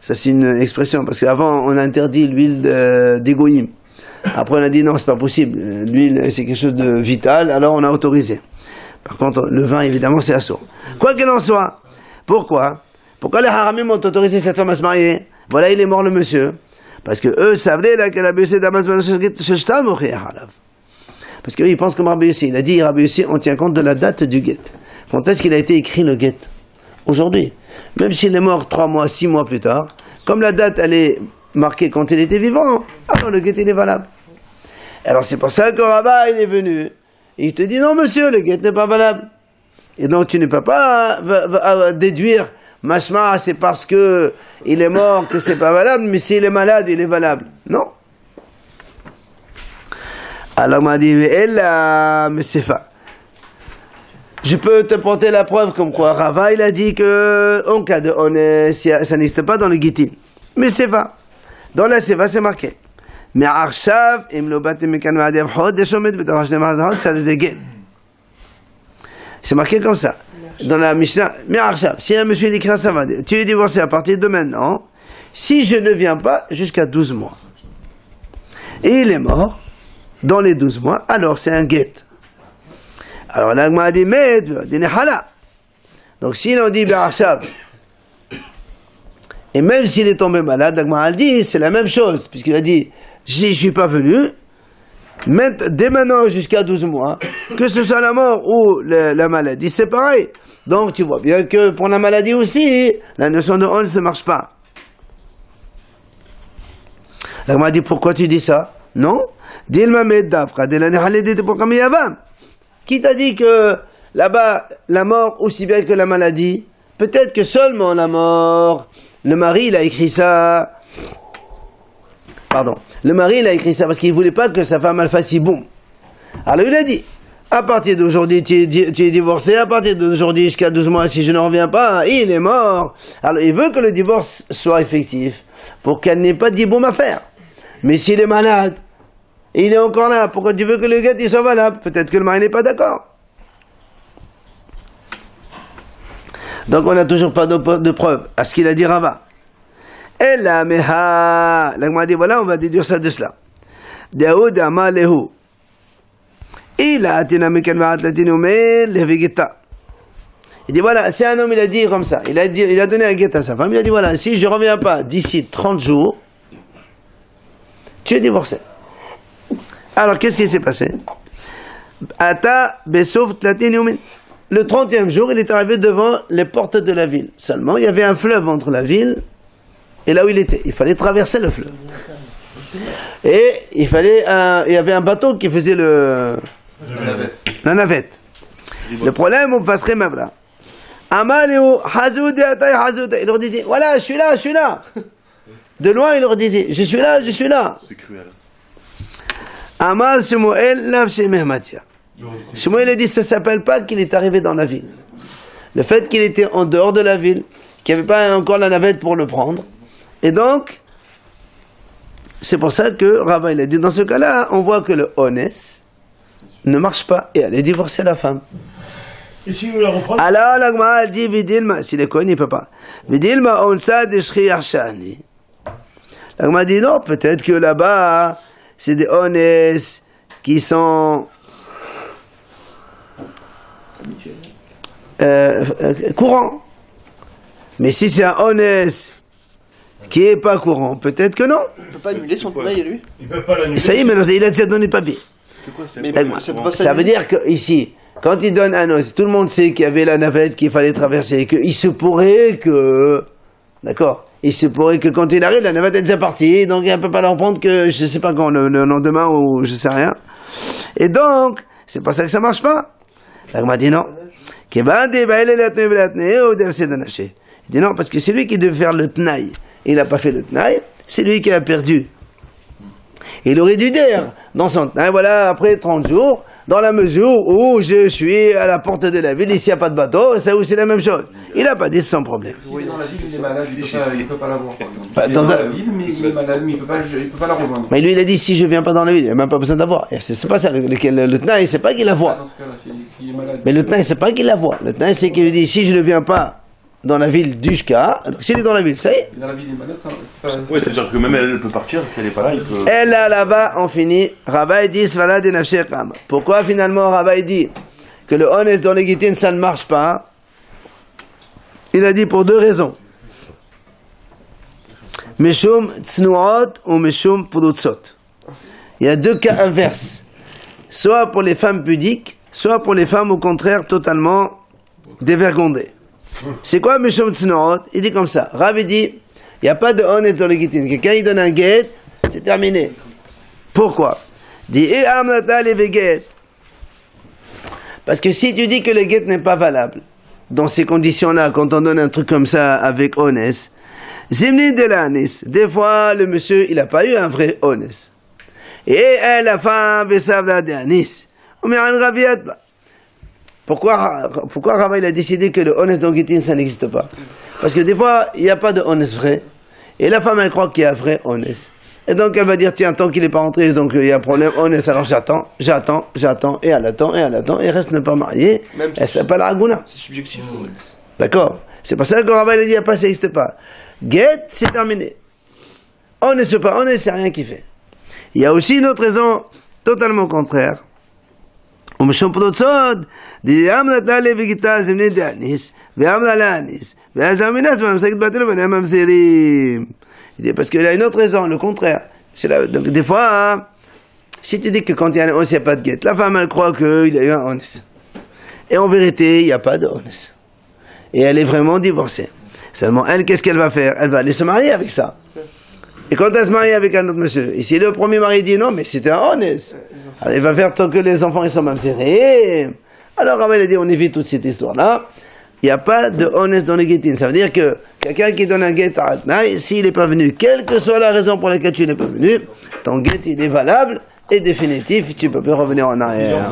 Speaker 1: Ça c'est une expression, parce qu'avant on a interdit l'huile d'égoïm. Après on a dit non, c'est pas possible. L'huile c'est quelque chose de vital, alors on a autorisé. Par contre, le vin, évidemment, c'est assourd. Quoi qu'il en soit, pourquoi les haramim ont autorisé cette femme à se marier? Voilà, il est mort le monsieur. Parce que eux savaient là qu'elle a baissé Damas Ben Sheshtam ou Halav. Parce qu'eux, ils pensent comme Rabbi Yossi. Il a dit, Rabbi Yossi, on tient compte de la date du guet. Quand est-ce qu'il a été écrit le guet? Aujourd'hui. Même s'il est mort 3 mois, 6 mois plus tard, comme la date, elle est marquée quand il était vivant, alors le guet, il est valable. Alors c'est pour ça que Rabat, il est venu. Et il te dit, non monsieur, le guet n'est pas valable. Et donc tu ne peux pas déduire, mashma, c'est parce que il est mort que c'est pas valable, mais s'il est malade, il est valable. Non. Alors m'a dit, mais c'est pas. Je peux te porter la preuve comme quoi Rava, il a dit que en cas de honnête, ça n'existe pas dans le Gittin. Mais c'est pas. Dans la Seva, c'est marqué. Mais Arshav, c'est marqué comme ça. Dans la Mishnah, mais Arshav, si un monsieur écrit ça, va dire, tu es divorcé à partir de maintenant, si je ne viens pas jusqu'à 12 mois. Et il est mort dans les 12 mois, alors c'est un guet. Alors l'agma a dit, mais, donc si on dit Arshav, et même s'il est tombé malade, l'agma a dit, c'est la même chose, puisqu'il a dit, si je ne suis pas venu, dès maintenant jusqu'à 12 mois, que ce soit la mort ou la maladie, c'est pareil. Donc tu vois bien que pour la maladie aussi, la notion de honte ne marche pas. Là, on m'a dit, pourquoi tu dis ça? Non. Qui t'a dit que là-bas, la mort aussi bien que la maladie? Peut-être que seulement la mort. Le mari, il a écrit ça. Pardon. Le mari, il a écrit ça parce qu'il ne voulait pas que sa femme elle fasse si bon. Alors il a dit, à partir d'aujourd'hui, tu es divorcé, à partir d'aujourd'hui jusqu'à 12 mois, si je ne reviens pas, il est mort. Alors il veut que le divorce soit effectif, pour qu'elle n'ait pas dit bon à faire. Mais s'il est malade, et il est encore là, pourquoi tu veux que le guet soit valable? Peut-être que le mari n'est pas d'accord. Donc on n'a toujours pas de preuve à ce qu'il a dit Rava. Et là, l'agma dit, voilà, on va déduire ça de cela. Daoud amalehu. Il a atina mekan va'at latinomel levigeta. Il dit, voilà, c'est un homme, il a dit comme ça. Il a donné un guet à sa femme. Il a dit, voilà, si je ne reviens pas d'ici 30 jours, tu es divorcé. Alors, qu'est-ce qui s'est passé? Ata Besouf Tlatin Yumin. Le 30e jour, il est arrivé devant les portes de la ville. Seulement, il y avait un fleuve entre la ville et là où il était. Il fallait traverser le fleuve. Et il y avait un bateau qui faisait la navette. Le problème, on passerait Mavra. Amaleo, Hazoud, il leur disait, voilà, je suis là. De loin, il leur disait, je suis là.
Speaker 8: C'est cruel.
Speaker 1: Amal Shmuel, Lavshe Mehmatia. Shmuel a dit, ça ne s'appelle pas qu'il est arrivé dans la ville. Le fait qu'il était en dehors de la ville, qu'il n'y avait pas encore la navette pour le prendre. Et donc, c'est pour ça que Rava il a dit, dans ce cas-là, on voit que le honest ne marche pas et elle est divorcée la femme.
Speaker 7: Et si nous la reprenons?
Speaker 1: Alors la Gemara dit Vidilma, si les Kohen il peut pas. Vidilma onsa de Shriach Shani. La Gemara dit non, peut-être que là-bas c'est des honest qui sont courants. Mais si c'est un honest qui est pas courant, peut-être que non.
Speaker 2: Il peut pas annuler son tenaille à lui.
Speaker 7: Ils peuvent pas l'annuler.
Speaker 1: Ça y est, mais il a déjà donné papier.
Speaker 8: C'est quoi ça?
Speaker 2: Mais
Speaker 1: Ça veut dire que ici, quand il donne un os, tout le monde sait qu'il y avait la navette qu'il fallait traverser, et qu'il se pourrait que, d'accord, il se pourrait que quand il arrive, la navette est déjà partie, donc il ne peut pas la reprendre que je sais pas quand, le lendemain ou je sais rien. Et donc, c'est pas ça que ça marche pas. Il m'a dit non. Il dit non, parce que c'est lui qui devait faire le tnaï. Il n'a pas fait le tnaï, c'est lui qui a perdu. Il aurait dû dire dans son tnaï, voilà, après 30 jours, dans la mesure où je suis à la porte de la ville, ici il n'y a pas de bateau, ça c'est la même chose. Il n'a pas dit sans problème.
Speaker 3: S'il est dans la ville, il est malade, il ne peut pas la voir.
Speaker 1: Bah,
Speaker 3: Il est dans la ville, mais il est malade, mais il ne peut pas la rejoindre.
Speaker 1: Mais lui il a dit, si je ne viens pas dans la ville, il n'y a même pas besoin d'avoir. C'est pas ça, le tnaï, c'est pas qu'il la voit.
Speaker 3: Dans ce cas-là, s'il est malade.
Speaker 1: Mais le tnaï, c'est pas qu'il la voit. Le tnaï, c'est qu'il lui dit, si je ne viens pas dans la ville du Shka, donc s'il est dans la ville, ça y est.
Speaker 3: Dans la ville, il est malade, c'est pas...
Speaker 8: Ouais, c'est-à-dire que même elle peut partir, si elle n'est pas là, il peut...
Speaker 1: Et là, là-bas, on finit. Rabbi dit, Svala de Nafsheh Kama. Pourquoi finalement Rabbi dit que le honest dans les guitines, ça ne marche pas? Il a dit pour deux raisons. Meshum tsnuot ou Meshum pudutzot. Il y a deux cas inverses. Soit pour les femmes pudiques, soit pour les femmes au contraire totalement dévergondées. C'est quoi Meshum tsnuot? Il dit comme ça. Rabbi dit, il n'y a pas de honest dans les guitines. Quelqu'un il donne un guet, c'est terminé. Pourquoi? Dit parce que si tu dis que le guet n'est pas valable, dans ces conditions-là, quand on donne un truc comme ça avec honest, zimni de l'anis, des fois le monsieur il n'a pas eu un vrai honest. Et la femme besavla de anis. Pourquoi Rava il a décidé que le honest dans guitine ça n'existe pas? Parce que des fois il n'y a pas de honest vrai, et la femme elle croit qu'il y a un vrai honest. Et donc elle va dire, tiens, tant qu'il n'est pas rentré, donc il y a un problème, honest, alors j'attends, et elle attend, et reste ne pas mariée, elle s'appelle Aguna.
Speaker 2: C'est subjectif.
Speaker 1: D'accord? C'est pour ça que Rava il a dit, ça n'existe pas. Get, c'est terminé. Honest pas, honest, c'est rien qui fait. Il y a aussi une autre raison totalement contraire. Parce qu'il y a une autre raison, le contraire. Donc des fois, si tu dis que quand il y a un honest, il n'y a pas de guet, la femme elle croit qu'il y a eu un honest. Et en vérité, il n'y a pas de honest. Et elle est vraiment divorcée. Seulement, elle, qu'est-ce qu'elle va faire? Elle va aller se marier avec ça. Et quand elle se marie avec un autre monsieur, et si le premier mari dit non, mais c'était un honest, alors il va faire tant que les enfants ils sont même serrés. Alors Rava a dit, on évite toute cette histoire-là. Il n'y a pas de honest dans les guettines. Ça veut dire que quelqu'un qui donne un guet à Atnaï, s'il n'est pas venu, quelle que soit la raison pour laquelle tu n'es pas venu, ton guet il est valable et définitif, tu ne peux plus revenir en arrière.